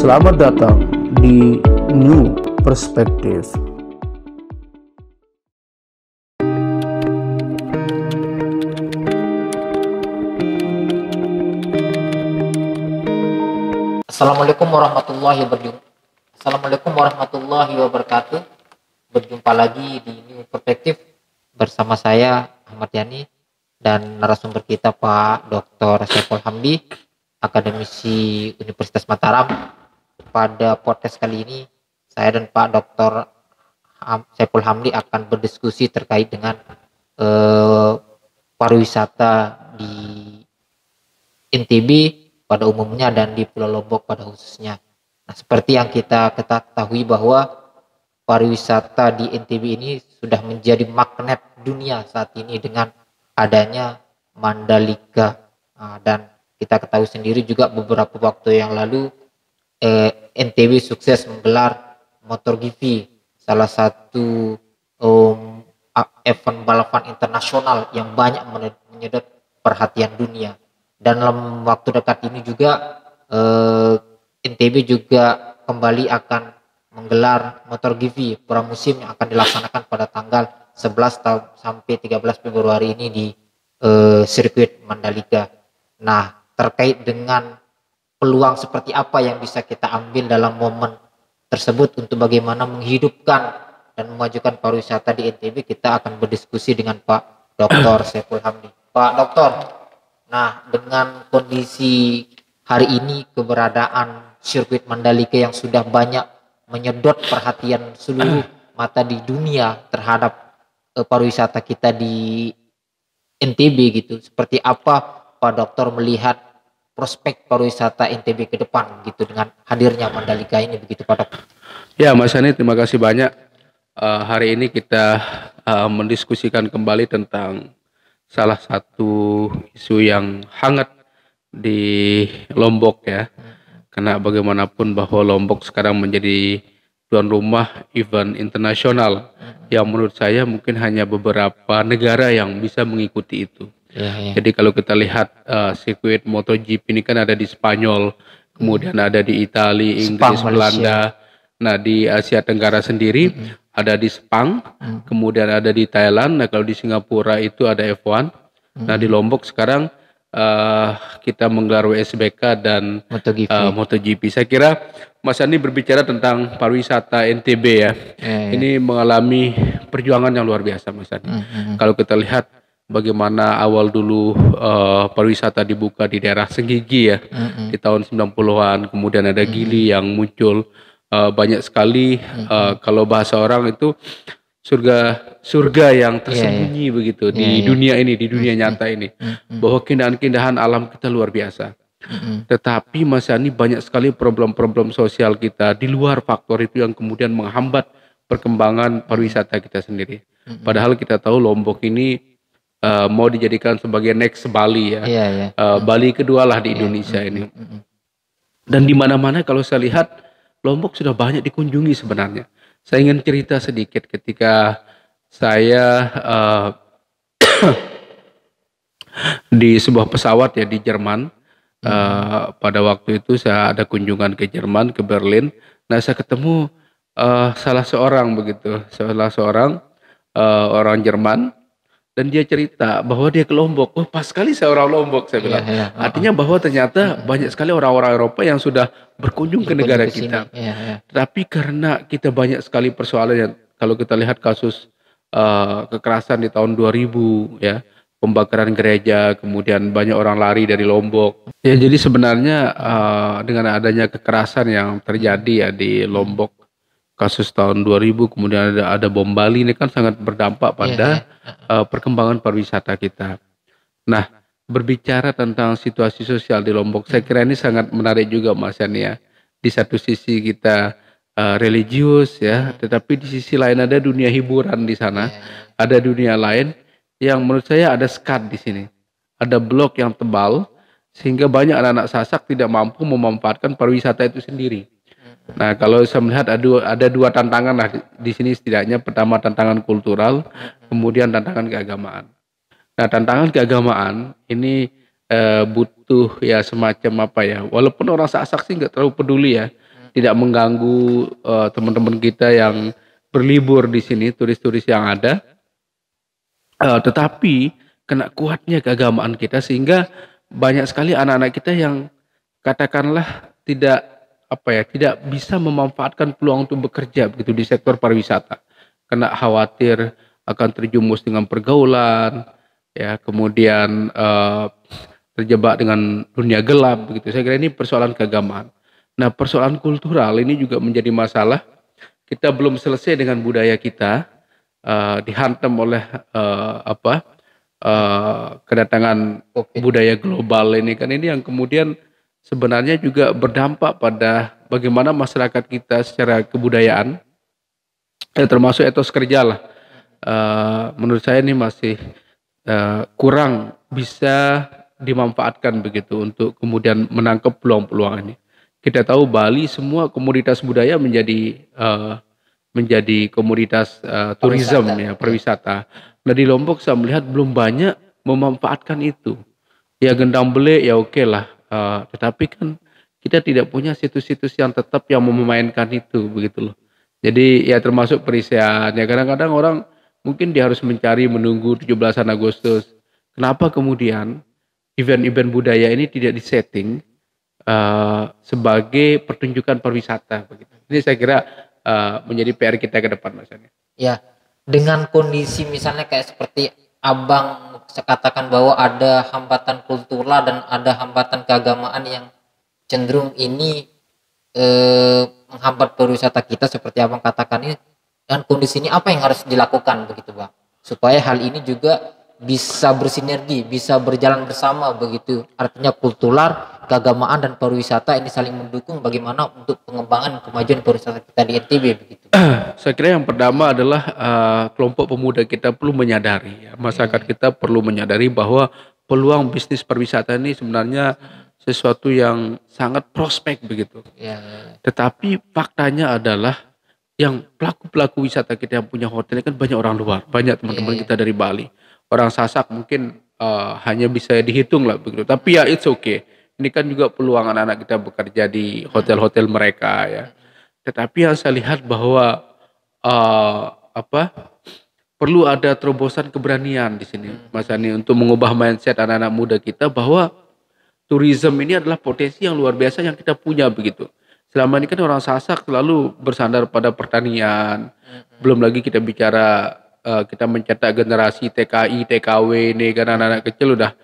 Selamat datang di New Perspective. Assalamualaikum warahmatullahi wabarakatuh. Berjumpa lagi di New Perspective bersama saya Ahmad Yani dan narasumber kita Pak Dr. Saiful Hamdi, akademisi Universitas Mataram. Pada podcast kali ini saya dan Pak Dr. Saiful Hamdi akan berdiskusi terkait dengan pariwisata di NTB pada umumnya dan di Pulau Lombok pada khususnya. Nah, seperti yang kita ketahui bahwa pariwisata di NTB ini sudah menjadi magnet dunia saat ini dengan adanya Mandalika. Dan kita ketahui sendiri juga beberapa waktu yang lalu NTB sukses menggelar MotoGP, salah satu event balapan internasional yang banyak menyedot perhatian dunia. Dan dalam waktu dekat ini juga NTB juga kembali akan menggelar MotoGP pramusim yang akan dilaksanakan pada tanggal 11 sampai 13 Februari ini di sirkuit Mandalika. Nah, terkait dengan peluang seperti apa yang bisa kita ambil dalam momen tersebut untuk bagaimana menghidupkan dan memajukan pariwisata di NTB, kita akan berdiskusi dengan Pak Dr. Saiful Hamdi. Pak Dokter, nah dengan kondisi hari ini keberadaan sirkuit Mandalika yang sudah banyak menyedot perhatian seluruh mata di dunia terhadap pariwisata kita di NTB gitu. Seperti apa Pak Dokter melihat prospek pariwisata NTB ke depan gitu dengan hadirnya Mandalika ini begitu Pak Dokter? Ya Mas Ani, terima kasih banyak. Hari ini kita mendiskusikan kembali tentang salah satu isu yang hangat di Lombok ya. Karena bagaimanapun bahwa Lombok sekarang menjadi tuan rumah event internasional yang menurut saya mungkin hanya beberapa negara yang bisa mengikuti itu. Jadi kalau kita lihat sirkuit MotoGP ini kan ada di Spanyol, kemudian ada di Italia, Inggris, Belanda. Nah di Asia Tenggara sendiri ada di Sepang, kemudian ada di Thailand. Nah kalau di Singapura itu ada F1. Nah di Lombok sekarang kita menggelar WSBK dan MotoGP. Saya kira Mas Andi berbicara tentang pariwisata NTB ya. Ini mengalami perjuangan yang luar biasa Mas Andi. Kalau kita lihat bagaimana awal dulu pariwisata dibuka di daerah Senggigi ya, di tahun 90-an, kemudian ada Gili yang muncul, banyak sekali kalau bahasa orang itu surga yang tersembunyi begitu di dunia ini, di dunia nyata ini, bahwa keindahan-keindahan alam kita luar biasa. Tetapi Mas Yani, banyak sekali problem-problem sosial kita di luar faktor itu yang kemudian menghambat perkembangan pariwisata kita sendiri. Padahal kita tahu Lombok ini mau dijadikan sebagai next Bali ya, Bali kedua lah di Indonesia ini. Dan di mana-mana kalau saya lihat Lombok sudah banyak dikunjungi sebenarnya. Saya ingin cerita sedikit ketika saya di sebuah pesawat ya di Jerman. Pada waktu itu saya ada kunjungan ke Jerman, ke Berlin. Nah saya ketemu salah seorang orang Jerman. Dan dia cerita bahwa dia ke Lombok. Oh pas sekali saya orang Lombok, saya bilang. Artinya bahwa ternyata banyak sekali orang-orang Eropa yang sudah berkunjung ke negara kita. Tapi karena kita banyak sekali persoalan yang kalau kita lihat kasus kekerasan di tahun 2000 ya, pembakaran gereja, kemudian banyak orang lari dari Lombok. Ya jadi sebenarnya dengan adanya kekerasan yang terjadi ya di Lombok, kasus tahun 2000, kemudian ada bom Bali, ini kan sangat berdampak pada perkembangan pariwisata kita. Nah, berbicara tentang situasi sosial di Lombok, saya kira ini sangat menarik juga Mas Yani ya. Di satu sisi kita religius ya, tetapi di sisi lain ada dunia hiburan di sana, ada dunia lain yang menurut saya ada skat di sini, ada blok yang tebal sehingga banyak anak-anak Sasak tidak mampu memanfaatkan pariwisata itu sendiri. Nah, kalau saya melihat ada dua tantangan lah di sini setidaknya. Pertama tantangan kultural, kemudian tantangan keagamaan. Nah, tantangan keagamaan ini butuh ya semacam apa ya? Walaupun orang Sasak sih nggak terlalu peduli ya, tidak mengganggu teman-teman kita yang berlibur di sini, turis-turis yang ada. Tetapi kena kuatnya keagamaan kita sehingga banyak sekali anak-anak kita yang katakanlah tidak bisa memanfaatkan peluang untuk bekerja begitu di sektor pariwisata. Kena khawatir akan terjumus dengan pergaulan, ya, kemudian terjebak dengan dunia gelap begitu. Saya kira ini persoalan keagamaan. Nah, persoalan kultural ini juga menjadi masalah. Kita belum selesai dengan budaya kita, dihantam oleh kedatangan budaya global ini kan, ini yang kemudian sebenarnya juga berdampak pada bagaimana masyarakat kita secara kebudayaan, termasuk etos kerja lah. Menurut saya ini masih kurang bisa dimanfaatkan begitu untuk kemudian menangkap peluang-peluang ini. Kita tahu Bali semua komoditas budaya menjadi komoditas turisme ya, pariwisata. Nah di Lombok saya melihat belum banyak memanfaatkan itu. Ya gendang beli ya oke lah, tetapi kan kita tidak punya situs-situs yang tetap yang memainkan itu begitu loh. Jadi ya termasuk perisian ya, kadang-kadang orang mungkin dia harus mencari menunggu 17 Agustus. Kenapa kemudian event-event budaya ini tidak disetting sebagai pertunjukan pariwisata begitu. Ini saya kira menjadi PR kita ke depan Mas Yani. Ya, dengan kondisi misalnya kayak seperti Abang katakan bahwa ada hambatan kultural dan ada hambatan keagamaan yang cenderung ini menghambat pariwisata kita seperti Abang katakan ini, dan kondisi ini apa yang harus dilakukan begitu Bang? Supaya hal ini juga bisa bersinergi, bisa berjalan bersama begitu. Artinya kultural, keagamaan dan pariwisata ini saling mendukung bagaimana untuk pengembangan kemajuan pariwisata kita di NTB begitu. Saya kira yang pertama adalah kelompok pemuda kita perlu menyadari, ya, masyarakat kita perlu menyadari bahwa peluang bisnis pariwisata ini sebenarnya sesuatu yang sangat prospek begitu. Tetapi faktanya adalah yang pelaku-pelaku wisata kita yang punya hotel kan banyak orang luar, banyak teman-teman kita dari Bali. Orang Sasak mungkin hanya bisa dihitung lah begitu. Tapi ya it's okay. Ini kan juga peluang anak-anak kita bekerja di hotel-hotel mereka ya. Tetapi yang saya lihat bahwa perlu ada terobosan keberanian di sini, Mas Ani, untuk mengubah mindset anak-anak muda kita bahwa tourism ini adalah potensi yang luar biasa yang kita punya begitu. Selama ini kan orang Sasak selalu bersandar pada pertanian. Belum lagi kita bicara kita mencetak generasi TKI, TKW ini kan anak-anak kecil udah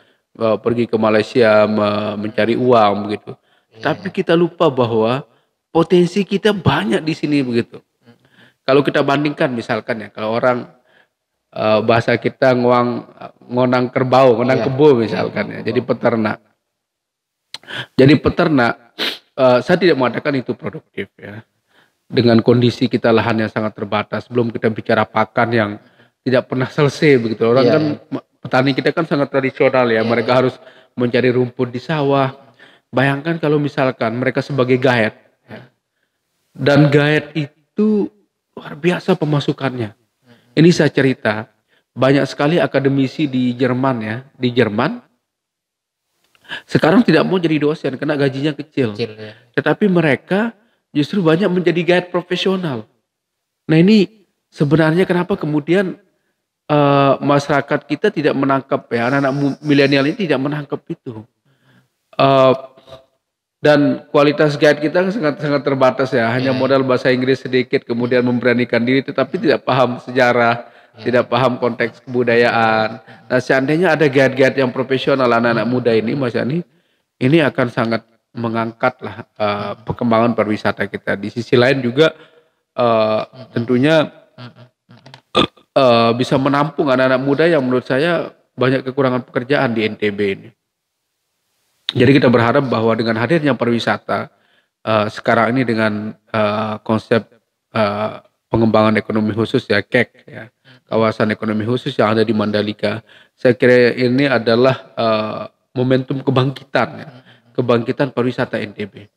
pergi ke Malaysia mencari uang begitu. Tapi kita lupa bahwa potensi kita banyak di sini begitu. Kalau kita bandingkan misalkan ya, kalau orang bahasa kita ngonang kerbau, ngonang kebo misalkan ya, jadi peternak. Jadi peternak, saya tidak mengatakan itu produktif ya. Dengan kondisi kita lahan yang sangat terbatas, belum kita bicara pakan yang tidak pernah selesai begitu. Orang kan petani kita kan sangat tradisional ya, mereka harus mencari rumput di sawah. Bayangkan kalau misalkan mereka sebagai guide, ya. Dan guide itu luar biasa pemasukannya. Ini saya cerita, banyak sekali akademisi di Jerman ya, di Jerman sekarang tidak mau jadi dosen karena gajinya kecil ya. Tetapi mereka justru banyak menjadi guide profesional. Nah ini sebenarnya kenapa kemudian masyarakat kita tidak menangkap ya, anak-anak milenial ini tidak menangkap itu. Dan kualitas guide kita sangat terbatas ya, hanya modal bahasa Inggris sedikit, kemudian memberanikan diri, tetapi tidak paham sejarah, tidak paham konteks kebudayaan. Nah seandainya ada guide-guide yang profesional anak-anak muda ini, Mas Yani, ini akan sangat mengangkatlah perkembangan pariwisata kita. Di sisi lain juga tentunya bisa menampung anak-anak muda yang menurut saya banyak kekurangan pekerjaan di NTB ini. Jadi kita berharap bahwa dengan hadirnya pariwisata sekarang ini dengan konsep pengembangan ekonomi khusus ya, KEK ya, kawasan ekonomi khusus yang ada di Mandalika, saya kira ini adalah momentum kebangkitan ya, kebangkitan pariwisata NTB.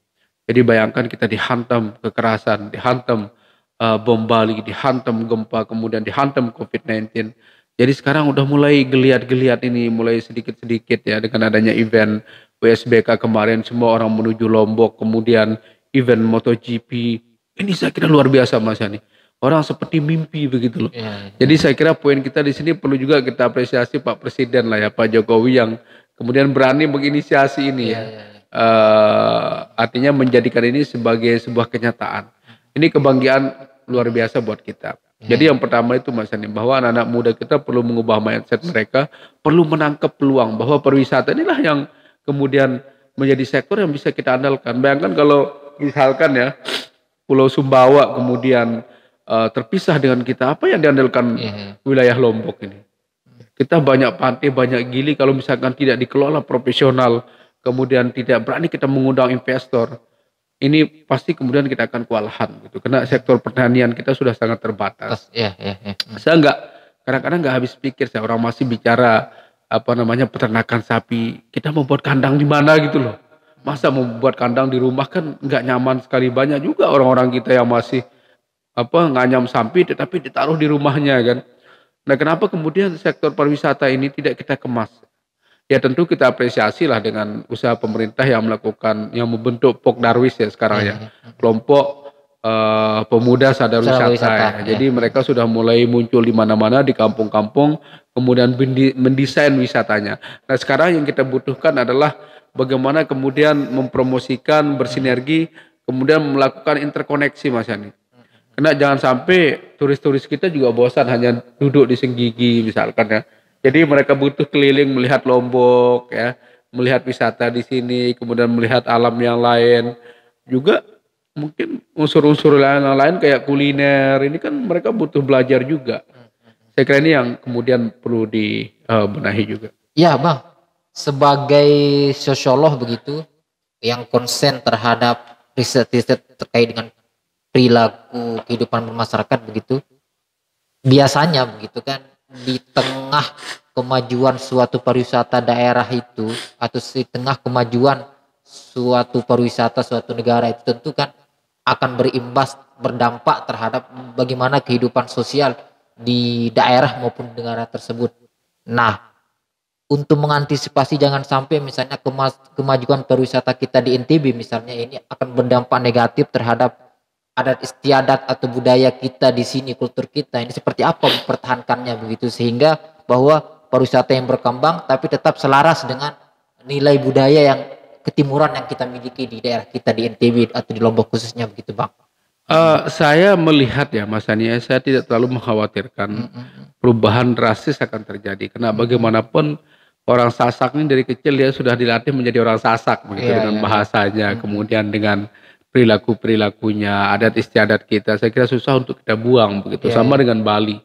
Jadi bayangkan kita dihantam kekerasan, dihantam bom Bali, dihantam gempa, kemudian dihantam COVID-19. Jadi sekarang udah mulai geliat-geliat ini, mulai sedikit-sedikit ya, dengan adanya event WSBK kemarin, semua orang menuju Lombok, kemudian event MotoGP. Ini saya kira luar biasa Mas Yani. Orang seperti mimpi begitu loh. Jadi saya kira poin kita di sini perlu juga kita apresiasi Pak Presiden lah ya, Pak Jokowi yang kemudian berani menginisiasi ini ya. Artinya menjadikan ini sebagai sebuah kenyataan. Ini kebanggaan luar biasa buat kita. Jadi yang pertama itu Mas Yani, bahwa anak-anak muda kita perlu mengubah mindset mereka, perlu menangkap peluang bahwa pariwisata inilah yang kemudian menjadi sektor yang bisa kita andalkan. Bayangkan kalau misalkan ya Pulau Sumbawa kemudian terpisah dengan kita, apa yang diandalkan wilayah Lombok ini? Kita banyak pantai, banyak gili, kalau misalkan tidak dikelola profesional, kemudian tidak berani kita mengundang investor, ini pasti kemudian kita akan kewalahan gitu. Karena sektor pertanian kita sudah sangat terbatas. Saya kadang-kadang nggak habis pikir, saya orang masih bicara peternakan sapi, kita membuat kandang di mana gitu loh. Masa membuat kandang di rumah kan nggak nyaman sekali. Banyak juga orang-orang kita yang masih nganyam sapi tetapi ditaruh di rumahnya kan. Nah, kenapa kemudian sektor pariwisata ini tidak kita kemas? Ya tentu kita apresiasi lah dengan usaha pemerintah yang membentuk Pok Darwis ya sekarang ya, kelompok pemuda sadar wisata. Jadi mereka sudah mulai muncul di mana-mana di kampung-kampung, kemudian mendesain wisatanya. Nah sekarang yang kita butuhkan adalah bagaimana kemudian mempromosikan, bersinergi, kemudian melakukan interkoneksi Mas Yani. Karena jangan sampai turis-turis kita juga bosan hanya duduk di Senggigi misalkan ya. Jadi mereka butuh keliling melihat Lombok ya, melihat wisata di sini, kemudian melihat alam yang lain. Juga mungkin unsur-unsur lain kayak kuliner, ini kan mereka butuh belajar juga. Saya kira ini yang kemudian perlu dibenahi juga. Ya Bang, sebagai sosiolog begitu, yang konsen terhadap riset-riset terkait dengan perilaku kehidupan bermasyarakat begitu, biasanya begitu kan, di tengah kemajuan suatu pariwisata daerah itu atau di tengah kemajuan suatu pariwisata suatu negara itu tentu kan akan berdampak terhadap bagaimana kehidupan sosial di daerah maupun negara tersebut. Nah, untuk mengantisipasi jangan sampai misalnya kemajuan pariwisata kita di NTB misalnya ini akan berdampak negatif terhadap adat istiadat atau budaya kita di sini, kultur kita ini seperti apa mempertahankannya begitu sehingga bahwa pariwisata yang berkembang tapi tetap selaras dengan nilai budaya yang ketimuran yang kita miliki di daerah kita di NTB atau di Lombok khususnya begitu Bang. Saya melihat ya Mas Ani, saya tidak terlalu mengkhawatirkan perubahan drastis akan terjadi karena bagaimanapun orang Sasak ini dari kecil dia sudah dilatih menjadi orang Sasak begitu dengan bahasanya, kemudian dengan perilakunya, adat istiadat kita, saya kira susah untuk kita buang begitu. Sama dengan Bali.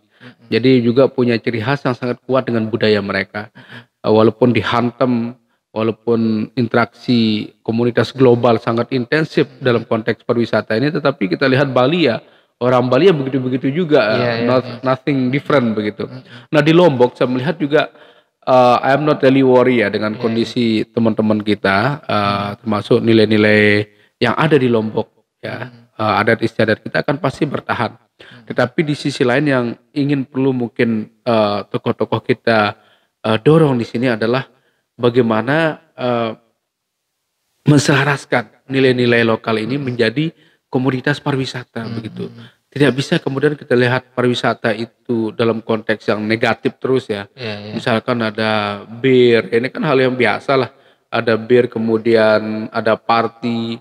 Jadi juga punya ciri khas yang sangat kuat dengan budaya mereka. Walaupun dihantam, walaupun interaksi komunitas global sangat intensif dalam konteks pariwisata ini, tetapi kita lihat Bali ya, orang Bali ya begitu-begitu juga, nothing different begitu. Nah di Lombok saya melihat juga I am not really worry ya dengan kondisi teman-teman kita, termasuk nilai-nilai yang ada di Lombok ya, adat istiadat kita akan pasti bertahan. Tetapi di sisi lain yang perlu mungkin tokoh-tokoh kita dorong di sini adalah bagaimana menselaraskan nilai-nilai lokal ini menjadi komoditas pariwisata begitu. Tidak bisa kemudian kita lihat pariwisata itu dalam konteks yang negatif terus ya. Misalkan ada bir, ini kan hal yang biasa lah. Ada bir kemudian ada party.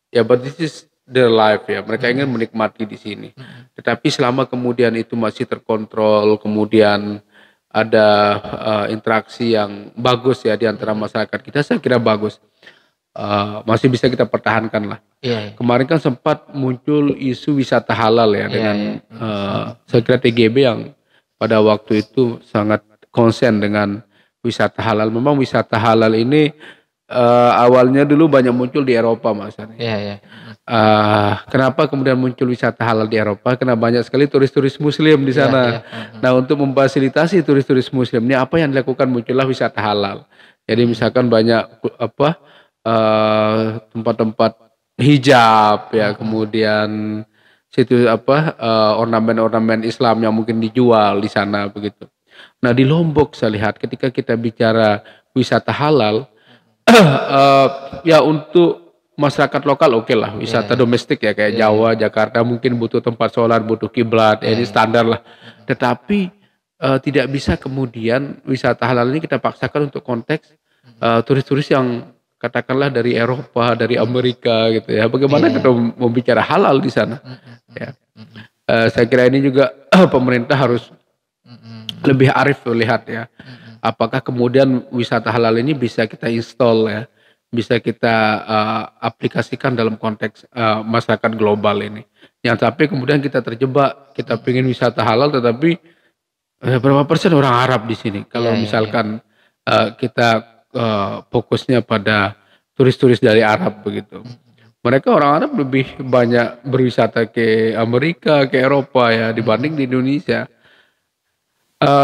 Ya, but this is their life ya. Mereka ingin menikmati di sini. Tetapi selama kemudian itu masih terkontrol, kemudian ada interaksi yang bagus ya di antara masyarakat kita, saya kira bagus. Masih bisa kita pertahankan lah. Kemarin kan sempat muncul isu wisata halal ya dengan saya kira TGB yang pada waktu itu sangat konsen dengan wisata halal. Memang wisata halal ini awalnya dulu banyak muncul di Eropa Mas. Kenapa kemudian muncul wisata halal di Eropa? Karena banyak sekali turis-turis Muslim di sana. Nah untuk memfasilitasi turis-turis Muslim ini apa yang dilakukan, muncullah wisata halal. Jadi misalkan banyak tempat-tempat hijab ya, kemudian situ ornamen-ornamen Islam yang mungkin dijual di sana begitu. Nah di Lombok saya lihat ketika kita bicara wisata halal ya untuk masyarakat lokal oke lah, wisata domestik ya kayak Jawa, Jakarta mungkin butuh tempat sholat, butuh kiblat, ya ini standar lah. Tetapi tidak bisa kemudian wisata halal ini kita paksakan untuk konteks turis-turis yang katakanlah dari Eropa, dari Amerika gitu ya. Bagaimana kita mau bicara halal di sana? Ya. Saya kira ini juga pemerintah harus lebih arif lihat ya. Apakah kemudian wisata halal ini bisa kita install ya, bisa kita aplikasikan dalam konteks masyarakat global ini. Yang sampai kemudian kita terjebak, kita pengen wisata halal tetapi berapa persen orang Arab di sini? Kalau misalkan kita fokusnya pada turis-turis dari Arab begitu. Mereka orang Arab lebih banyak berwisata ke Amerika, ke Eropa ya dibanding di Indonesia.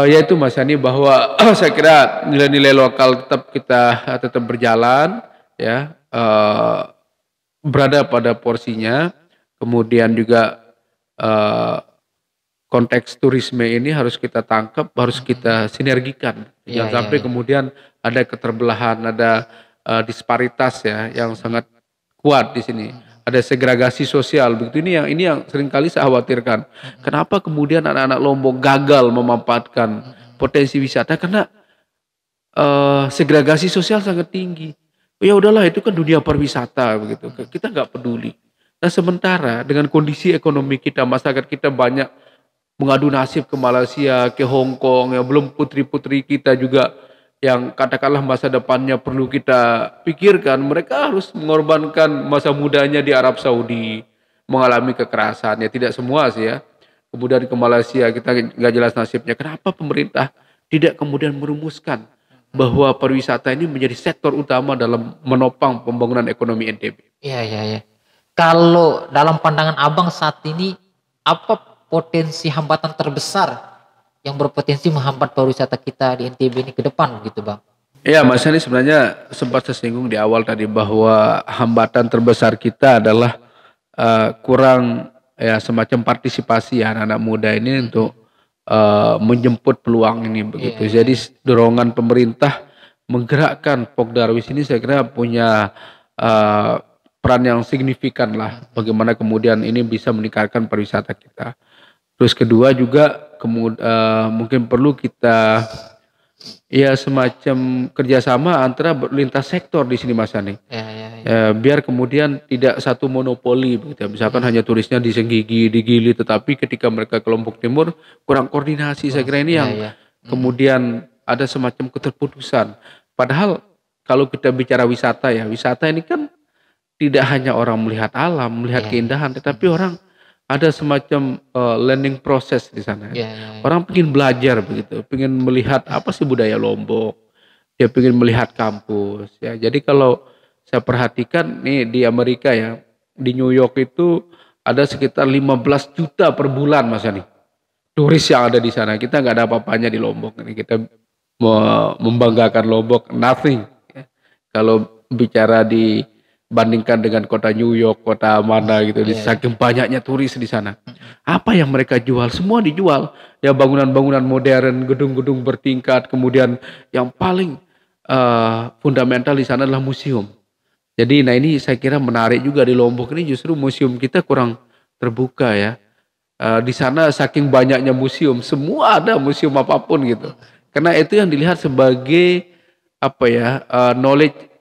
Yaitu Mas Yani bahwa saya kira nilai-nilai lokal tetap berjalan ya, berada pada porsinya. Kemudian juga konteks turisme ini harus kita tangkap, harus kita sinergikan. Jangan sampai kemudian ada keterbelahan, ada disparitas ya yang sangat kuat di sini. Ada segregasi sosial begitu, ini yang seringkali saya khawatirkan. Kenapa kemudian anak-anak Lombok gagal memanfaatkan potensi wisata karena segregasi sosial sangat tinggi. Ya udahlah itu kan dunia pariwisata begitu. Kita nggak peduli. Nah sementara dengan kondisi ekonomi kita, masyarakat kita banyak mengadu nasib ke Malaysia, ke Hong Kong, ya belum putri-putri kita juga yang katakanlah masa depannya perlu kita pikirkan, mereka harus mengorbankan masa mudanya di Arab Saudi, mengalami kekerasan, ya tidak semua sih ya. Kemudian ke Malaysia kita nggak jelas nasibnya. Kenapa pemerintah tidak kemudian merumuskan bahwa pariwisata ini menjadi sektor utama dalam menopang pembangunan ekonomi NTB? Iya. Kalau dalam pandangan Abang saat ini, apa potensi hambatan terbesar yang berpotensi menghambat pariwisata kita di NTB ini ke depan gitu Bang? Iya Mas, ini sebenarnya sempat tersinggung di awal tadi bahwa hambatan terbesar kita adalah kurang ya semacam partisipasi ya anak-anak muda ini untuk menjemput peluang ini begitu. Jadi dorongan pemerintah menggerakkan Pokdarwis ini saya kira punya peran yang signifikan lah bagaimana kemudian ini bisa meningkatkan pariwisata kita. Terus kedua juga mungkin perlu kita ya semacam kerjasama antara lintas sektor di sini Mas Ani. Biar kemudian tidak satu monopoli begitu. Misalkan hanya turisnya di Senggigi, di Gili, tetapi ketika mereka ke Lombok Timur kurang koordinasi. Saya kira ini yang kemudian ada semacam keterputusan. Padahal kalau kita bicara wisata ya, wisata ini kan tidak hanya orang melihat alam, melihat keindahan, tetapi orang ada semacam learning process di sana. Orang pengen belajar begitu, pengen melihat apa sih budaya Lombok, dia pengen melihat kampus. Ya, jadi kalau saya perhatikan nih di Amerika ya, di New York itu ada sekitar 15 juta per bulan Mas Yani, turis yang ada di sana. Kita nggak ada apa-apanya di Lombok. Ini kita membanggakan Lombok, nothing. Ya. Kalau bicara bandingkan dengan kota New York, kota mana gitu, saking banyaknya turis di sana. Apa yang mereka jual? Semua dijual. Ya bangunan-bangunan modern, gedung-gedung bertingkat, kemudian yang paling fundamental di sana adalah museum. Jadi, nah ini saya kira menarik juga di Lombok ini justru museum kita kurang terbuka ya. Di sana saking banyaknya museum, semua ada museum apapun gitu. Karena itu yang dilihat sebagai apa ya,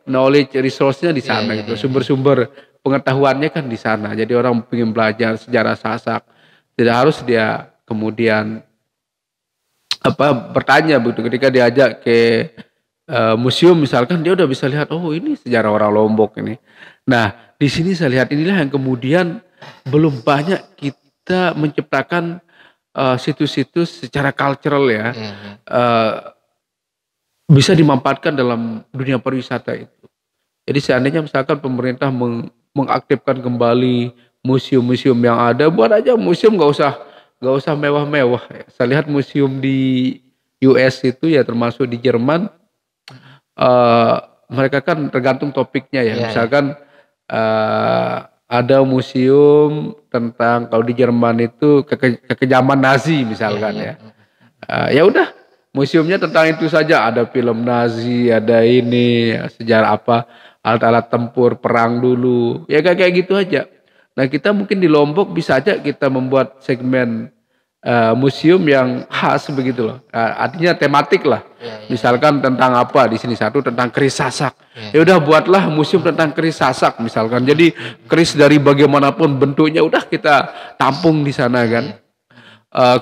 knowledge resource-nya di sana gitu. Sumber-sumber pengetahuannya kan di sana. Jadi orang ingin belajar sejarah Sasak, tidak harus dia kemudian bertanya begitu. Ketika diajak ke museum misalkan, dia udah bisa lihat, oh ini sejarah orang Lombok ini. Nah di sini saya lihat inilah yang kemudian belum banyak kita menciptakan situs-situs secara cultural ya. Bisa dimanfaatkan dalam dunia pariwisata itu. Jadi seandainya misalkan pemerintah mengaktifkan kembali museum-museum yang ada, buat aja museum nggak usah mewah-mewah. Saya lihat museum di US itu ya termasuk di Jerman, mereka kan tergantung topiknya ya. Misalkan ada museum tentang kalau di Jerman itu kekejaman Nazi misalkan ya. Ya udah. Museumnya tentang itu saja, ada film Nazi, ada ini, sejarah apa. alat-alat tempur perang dulu, ya kayak gitu aja. Nah kita mungkin di Lombok bisa aja kita membuat segmen museum yang khas begitu loh. Artinya tematik lah. Misalkan tentang apa di sini satu tentang keris Sasak. Ya udah buatlah museum tentang keris Sasak misalkan. Jadi keris dari bagaimanapun bentuknya udah kita tampung di sana kan.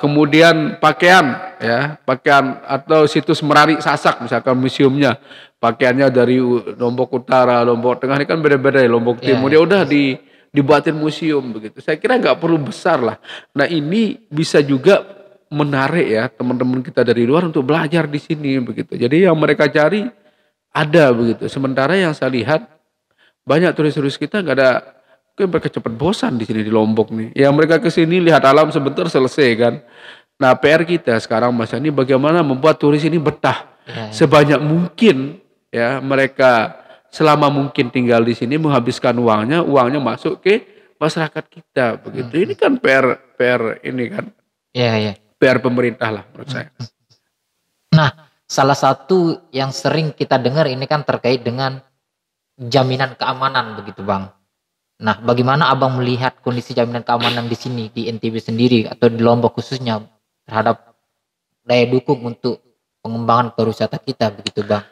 Kemudian pakaian ya, pakaian atau situs Merari Sasak misalkan museumnya. Pakaiannya dari Lombok Utara, Lombok Tengah ini kan beda-beda ya, Lombok Timur. Ya udah dibuatin museum begitu. Saya kira nggak perlu besar lah. Nah ini bisa juga menarik ya teman-teman kita dari luar untuk belajar di sini begitu. Jadi yang mereka cari ada begitu. Sementara yang saya lihat banyak turis-turis kita nggak ada, mungkin mereka cepat bosan di sini di Lombok nih. Ya mereka ke sini lihat alam sebentar selesai kan. Nah PR kita sekarang Mas ini bagaimana membuat turis ini betah sebanyak mungkin ya mereka selama mungkin tinggal di sini menghabiskan uangnya masuk ke masyarakat kita begitu. Ini kan PR ini kan. Iya. PR pemerintah lah menurut saya. Nah, salah satu yang sering kita dengar ini kan terkait dengan jaminan keamanan begitu, Bang. Nah, bagaimana Abang melihat kondisi jaminan keamanan di sini di NTB sendiri atau di Lombok khususnya terhadap daya dukung untuk pengembangan pariwisata kita begitu, Bang?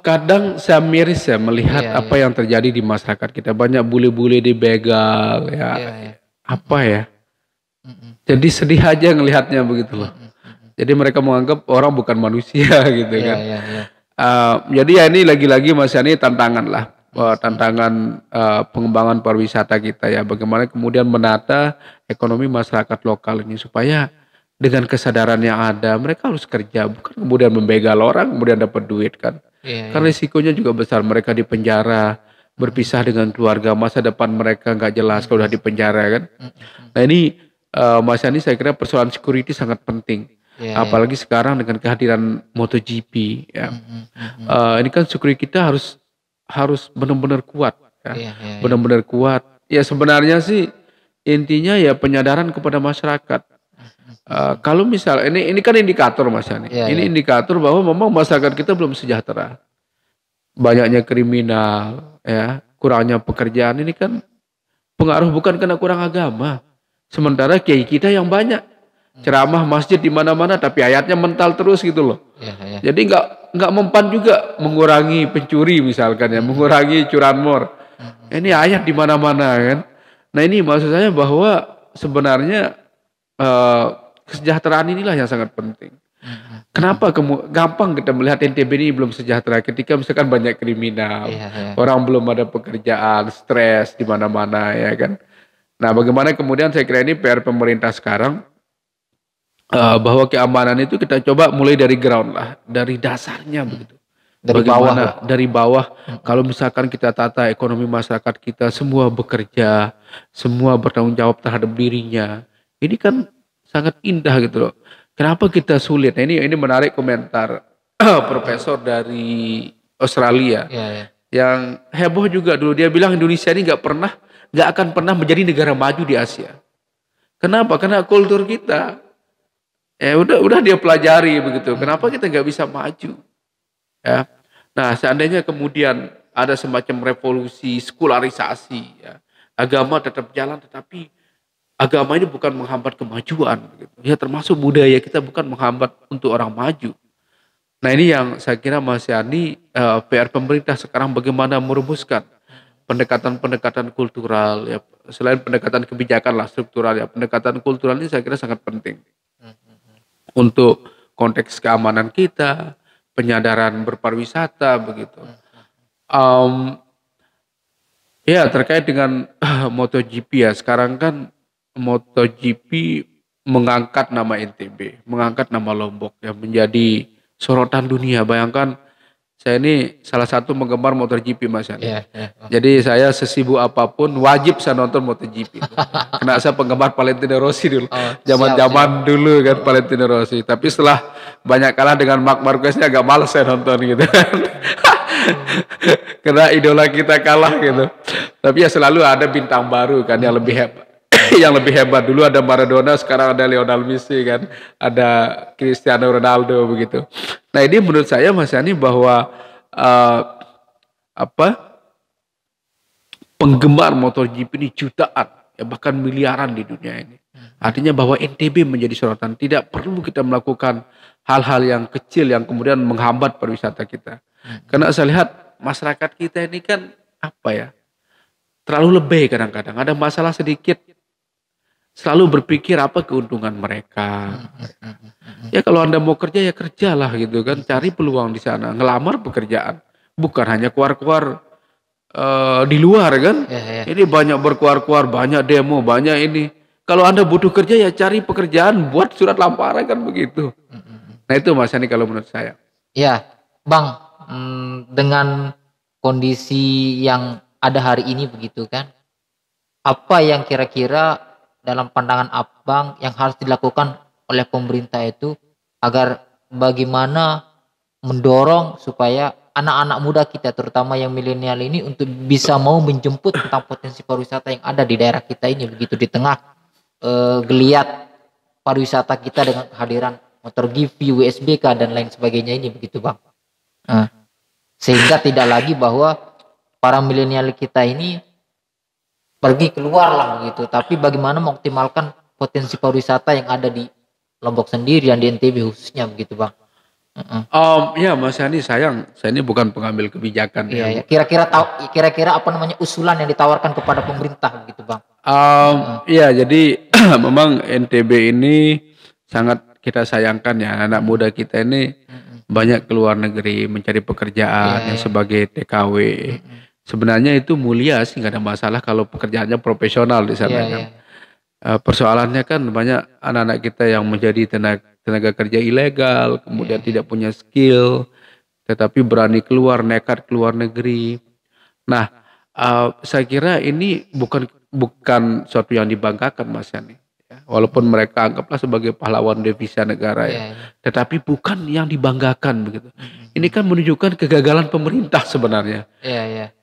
Kadang saya miris ya melihat apa yang terjadi di masyarakat kita. Banyak bule-bule dibegal ya. Apa ya? Jadi sedih aja ngelihatnya begitu loh. Jadi mereka menganggap orang bukan manusia gitu kan. Jadi ya ini lagi-lagi Mas Yani tantangan lah. Tantangan pengembangan pariwisata kita ya. Bagaimana kemudian menata ekonomi masyarakat lokal ini supaya dengan kesadaran yang ada mereka harus kerja, bukan kemudian membegal orang kemudian dapat duit kan. Karena risikonya juga besar, mereka di penjara, berpisah dengan keluarga, masa depan mereka nggak jelas kalau udah di penjara kan. Nah ini Mas Yani saya kira persoalan security sangat penting, apalagi sekarang dengan kehadiran MotoGP ya. Ini kan security kita harus benar-benar kuat ya. Benar-benar kuat. Ya sebenarnya sih intinya ya penyadaran kepada masyarakat. Kalau misal ini kan indikator Mas Yani. Ini indikator bahwa memang masyarakat kita belum sejahtera. Banyaknya kriminal, ya, kurangnya pekerjaan ini kan pengaruh bukan karena kurang agama. Sementara kiai kita yang banyak ceramah masjid di mana-mana tapi ayatnya mental terus gitu loh. Jadi nggak mempan juga mengurangi pencuri misalkan ya, mengurangi curanmor. Ini ayat di mana-mana kan. Nah ini maksud saya bahwa sebenarnya kesejahteraan inilah yang sangat penting. Kenapa gampang kita melihat NTB ini belum sejahtera ketika misalkan banyak kriminal, orang belum ada pekerjaan, stres di mana-mana ya kan. Nah, bagaimana kemudian saya kira ini PR pemerintah sekarang bahwa keamanan itu kita coba mulai dari ground lah, dari dasarnya begitu. Dari bawah. Kalau misalkan kita tata ekonomi masyarakat kita semua bekerja, semua bertanggung jawab terhadap dirinya. Ini kan sangat indah gitu loh. Kenapa kita sulit? Nah, ini menarik komentar profesor dari Australia yang heboh juga dulu. Dia bilang Indonesia ini nggak akan pernah menjadi negara maju di Asia. Kenapa? Karena kultur kita. Ya udah dia pelajari begitu. Kenapa kita nggak bisa maju? Ya. Nah, seandainya kemudian ada semacam revolusi sekularisasi, ya, agama tetap jalan, tetapi agama ini bukan menghambat kemajuan, gitu. Ya termasuk budaya kita bukan menghambat untuk orang maju. Nah ini yang saya kira Mas Yani PR pemerintah sekarang bagaimana merumuskan pendekatan-pendekatan kultural, ya selain pendekatan kebijakan lah struktural ya, pendekatan kultural ini saya kira sangat penting untuk konteks keamanan kita, penyadaran berpariwisata begitu. Ya terkait dengan MotoGP ya sekarang kan MotoGP mengangkat nama NTB, mengangkat nama Lombok yang menjadi sorotan dunia. Bayangkan saya ini salah satu penggemar MotoGP Mas Yani. Jadi saya sesibuk apapun wajib saya nonton MotoGP. Karena saya penggemar Valentino Rossi dulu. Zaman-zaman dulu kan Valentino Rossi. Tapi setelah banyak kalah dengan Marc Marquez-nya agak malas saya nonton gitu. Karena idola kita kalah gitu. Tapi ya selalu ada bintang baru kan yang lebih hebat. Yang lebih hebat dulu ada Maradona, sekarang ada Lionel Messi kan, ada Cristiano Ronaldo begitu. Nah ini menurut saya Mas Yani bahwa apa penggemar MotoGP ini jutaan, ya bahkan miliaran di dunia ini. Artinya bahwa NTB menjadi sorotan. Tidak perlu kita melakukan hal-hal yang kecil yang kemudian menghambat pariwisata kita. Karena saya lihat masyarakat kita ini kan apa ya, terlalu lebih kadang-kadang. Ada masalah sedikit, selalu berpikir apa keuntungan mereka. Ya kalau Anda mau kerja ya kerjalah gitu kan, cari peluang di sana, ngelamar pekerjaan. Bukan hanya keluar-keluar di luar kan. Ini banyak berkuar-kuar, banyak demo, banyak ini. Kalau Anda butuh kerja ya cari pekerjaan, buat surat lamaran kan begitu. Nah itu Mas Yani kalau menurut saya. Ya, Bang, dengan kondisi yang ada hari ini begitu kan, apa yang kira-kira dalam pandangan Abang yang harus dilakukan oleh pemerintah itu agar bagaimana mendorong supaya anak-anak muda kita terutama yang milenial ini untuk bisa mau menjemput tentang potensi pariwisata yang ada di daerah kita ini begitu di tengah geliat pariwisata kita dengan kehadiran MotoGP, WSBK dan lain sebagainya ini begitu Bang. Sehingga tidak lagi bahwa para milenial kita ini pergi keluar lah begitu, tapi bagaimana mengoptimalkan potensi pariwisata yang ada di Lombok sendiri dan di NTB khususnya begitu Bang. Ya Mas Yani sayang, saya ini bukan pengambil kebijakan. Iya. Kira-kira apa namanya usulan yang ditawarkan kepada pemerintah begitu Bang? Iya jadi memang NTB ini sangat kita sayangkan ya, anak muda kita ini banyak keluar negeri mencari pekerjaan yang sebagai TKW. Sebenarnya itu mulia sih, nggak ada masalah kalau pekerjaannya profesional di sana kan. Persoalannya kan banyak anak-anak kita yang menjadi tenaga kerja ilegal, kemudian tidak punya skill, tetapi berani keluar, nekat keluar negeri. Nah, saya kira ini bukan suatu yang dibanggakan Mas Yani. Walaupun mereka anggaplah sebagai pahlawan devisa negara ya, tetapi bukan yang dibanggakan begitu. Ini kan menunjukkan kegagalan pemerintah sebenarnya.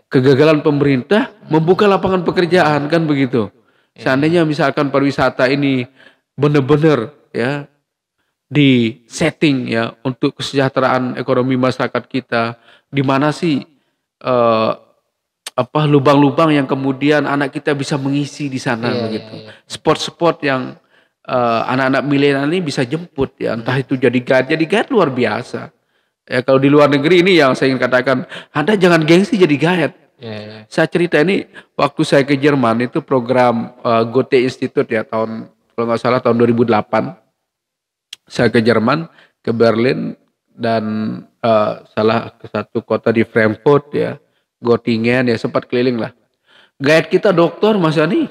Kegagalan pemerintah membuka lapangan pekerjaan kan begitu. Seandainya misalkan pariwisata ini benar-benar ya di setting ya untuk kesejahteraan ekonomi masyarakat kita, di mana sih lubang-lubang yang kemudian anak kita bisa mengisi di sana begitu. Spot-spot yang anak-anak milenial ini bisa jemput ya, entah itu jadi guide luar biasa. Ya kalau di luar negeri ini yang saya ingin katakan, Anda jangan gengsi jadi guide. Saya cerita ini waktu saya ke Jerman itu program Goethe Institute ya kalau nggak salah tahun 2008. Saya ke Jerman, ke Berlin dan salah ke satu kota di Frankfurt ya, Göttingen ya, sempat keliling lah. Guide kita dokter Mas Yani.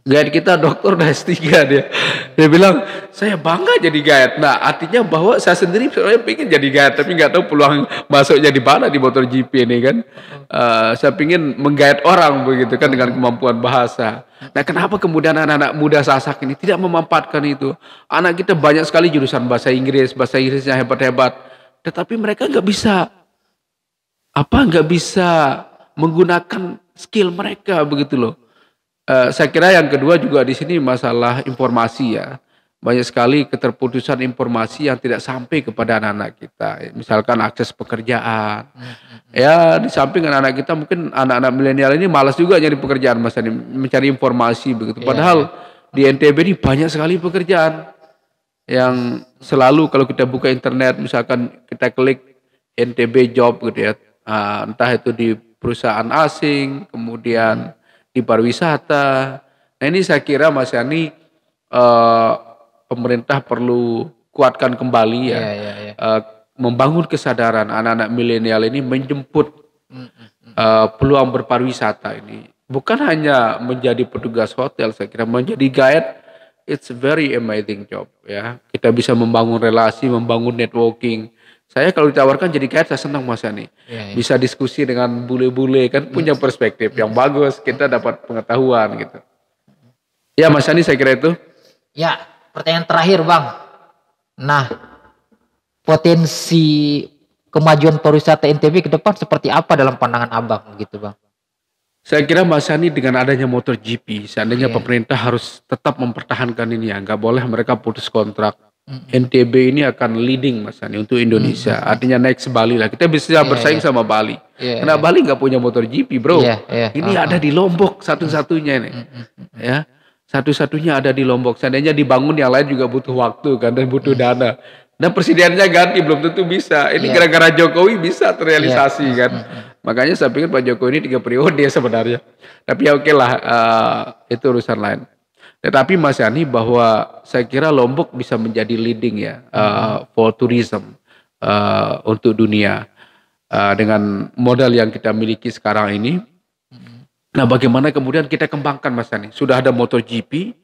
Guide kita dokter udah S3 dia. Dia bilang, saya bangga jadi guide. Nah artinya bahwa saya sendiri sebenarnya pengen jadi guide, tapi nggak tahu peluang masuknya di mana di MotoGP ini kan. Saya pengen mengguide orang begitu kan dengan kemampuan bahasa. Nah kenapa kemudian anak-anak muda Sasak ini tidak memanfaatkan itu? Anak kita banyak sekali jurusan bahasa Inggrisnya hebat-hebat, tetapi mereka nggak bisa menggunakan skill mereka begitu loh. Saya kira yang kedua juga di sini masalah informasi ya. Banyak sekali keterputusan informasi yang tidak sampai kepada anak-anak kita. Misalkan akses pekerjaan. Ya di samping anak-anak kita mungkin anak-anak milenial ini malas juga nyari pekerjaan Mas, mencari informasi begitu. Padahal di NTB ini banyak sekali pekerjaan yang selalu kalau kita buka internet misalkan kita klik NTB job gitu ya. Entah itu di perusahaan asing, kemudian di pariwisata. Nah ini saya kira Mas Yani pemerintah perlu kuatkan kembali ya, membangun kesadaran anak-anak milenial ini menjemput peluang berpariwisata ini. Bukan hanya menjadi petugas hotel, saya kira menjadi guide, it's very amazing job ya. Kita bisa membangun relasi, membangun networking. Saya kalau ditawarkan jadi guide saya senang Mas Yani. Bisa diskusi dengan bule-bule kan punya perspektif yang bagus, kita dapat pengetahuan gitu. Ya Mas Yani saya kira itu. Ya, pertanyaan terakhir Bang. Nah, potensi kemajuan pariwisata NTB ke depan seperti apa dalam pandangan Abang gitu Bang? Saya kira Mas Yani dengan adanya MotoGP, seandainya pemerintah harus tetap mempertahankan ini ya, nggak boleh mereka putus kontrak. NTB ini akan leading Mas Ani untuk Indonesia. Artinya next Bali lah. Kita bisa bersaing sama Bali. Karena Bali nggak punya motor GP, bro. Ini ada di Lombok satu-satunya nih. Ya, satu-satunya ada di Lombok. Seandainya dibangun yang lain juga butuh waktu kan dan butuh dana. Dan presidennya ganti belum tentu bisa. Ini gara-gara Jokowi bisa terrealisasi kan. Makanya saya pikir Pak Jokowi ini 3 periode sebenarnya. Tapi ya oke lah, itu urusan lain. Tetapi Mas Yani bahwa saya kira Lombok bisa menjadi leading ya for tourism untuk dunia dengan modal yang kita miliki sekarang ini. Nah, bagaimana kemudian kita kembangkan Mas Yani? Sudah ada MotoGP,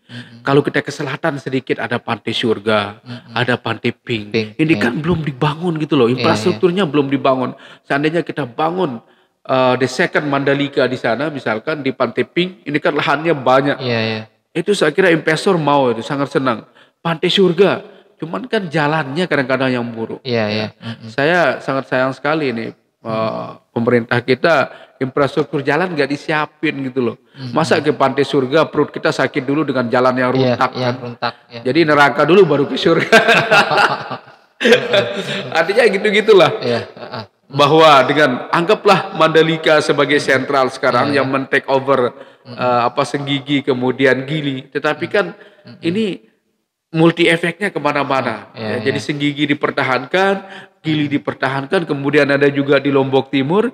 kalau kita ke selatan sedikit ada Pantai Surga, ada Pantai Pink. Ini kan belum dibangun gitu loh, infrastrukturnya belum dibangun. Seandainya kita bangun the second Mandalika di sana, misalkan di Pantai Pink, ini kan lahannya banyak. Itu saya kira investor mau, itu sangat senang. Pantai Surga, cuman kan jalannya kadang-kadang yang buruk. Saya sangat sayang sekali nih pemerintah kita infrastruktur jalan nggak disiapin gitu loh. Masa ke Pantai Surga perut kita sakit dulu dengan jalan yang runtak kan. Jadi neraka dulu baru ke surga. Artinya gitu-gitulah. Bahwa dengan anggaplah Mandalika sebagai sentral sekarang yang men-take over Senggigi kemudian Gili, tetapi kan ini multi efeknya kemana-mana. Jadi Senggigi dipertahankan, Gili dipertahankan, kemudian ada juga di Lombok Timur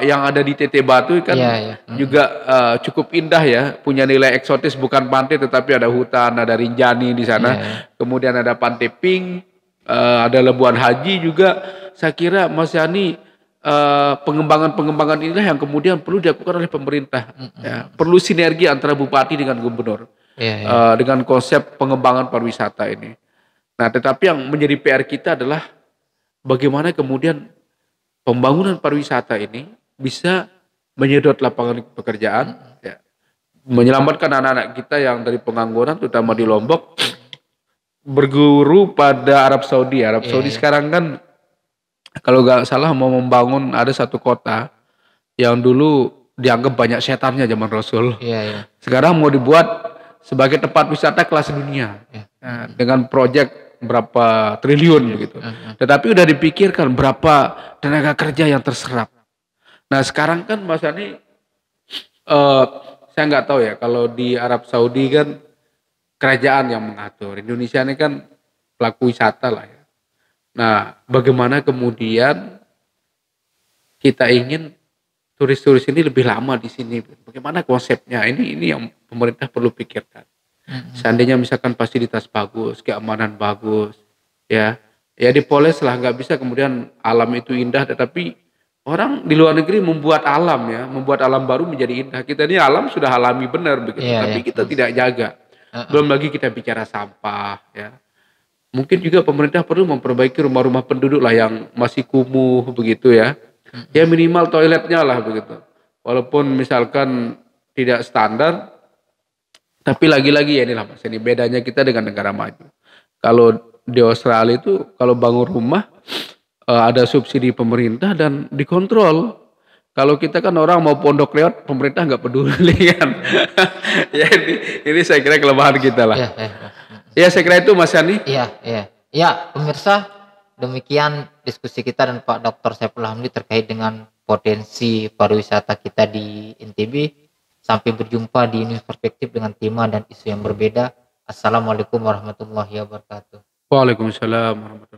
yang ada di Teteh Batu kan juga cukup indah ya, punya nilai eksotis, bukan pantai tetapi ada hutan, ada Rinjani di sana, kemudian ada Pantai Pink, ada Labuan Haji juga. Saya kira Mas Yani pengembangan-pengembangan inilah yang kemudian perlu dilakukan oleh pemerintah. Perlu sinergi antara bupati dengan gubernur dengan konsep pengembangan pariwisata ini. Nah, tetapi yang menjadi PR kita adalah bagaimana kemudian pembangunan pariwisata ini bisa menyedot lapangan pekerjaan, menyelamatkan anak-anak kita yang dari pengangguran, terutama di Lombok, berguru pada Arab Saudi. Arab Saudi sekarang kan kalau nggak salah mau membangun, ada satu kota yang dulu dianggap banyak setannya zaman Rasul. Sekarang mau dibuat sebagai tempat wisata kelas dunia dengan proyek berapa triliun begitu. Tetapi udah dipikirkan berapa tenaga kerja yang terserap. Nah sekarang kan Mas Yani, saya nggak tahu ya kalau di Arab Saudi kan kerajaan yang mengatur. Indonesia ini kan pelaku wisata lah ya. Nah, bagaimana kemudian kita ingin turis-turis ini lebih lama di sini? Bagaimana konsepnya? Ini yang pemerintah perlu pikirkan. Seandainya misalkan fasilitas bagus, keamanan bagus, ya dipoles lah. Nggak bisa kemudian alam itu indah, tetapi orang di luar negeri membuat alam baru menjadi indah. Kita ini alam sudah alami benar begitu, tapi kita tidak jaga. Belum lagi kita bicara sampah, ya. Mungkin juga pemerintah perlu memperbaiki rumah-rumah penduduk lah yang masih kumuh begitu ya. Ya minimal toiletnya lah begitu. Walaupun misalkan tidak standar, tapi lagi-lagi ya inilah Mas, ini bedanya kita dengan negara maju. Kalau di Australia itu kalau bangun rumah ada subsidi pemerintah dan dikontrol. Kalau kita kan orang mau pondok lewat, pemerintah nggak peduli kan. Ya ini saya kira kelemahan kita lah. Ya saya kira itu Mas Yani. Ya pemirsa, demikian diskusi kita dan Pak Dr. Saiful Hamdi terkait dengan potensi pariwisata kita di NTB. Sampai berjumpa di News Perspektif dengan tema dan isu yang berbeda. Assalamualaikum warahmatullahi wabarakatuh. Waalaikumsalam warahmatullahi wabarakatuh.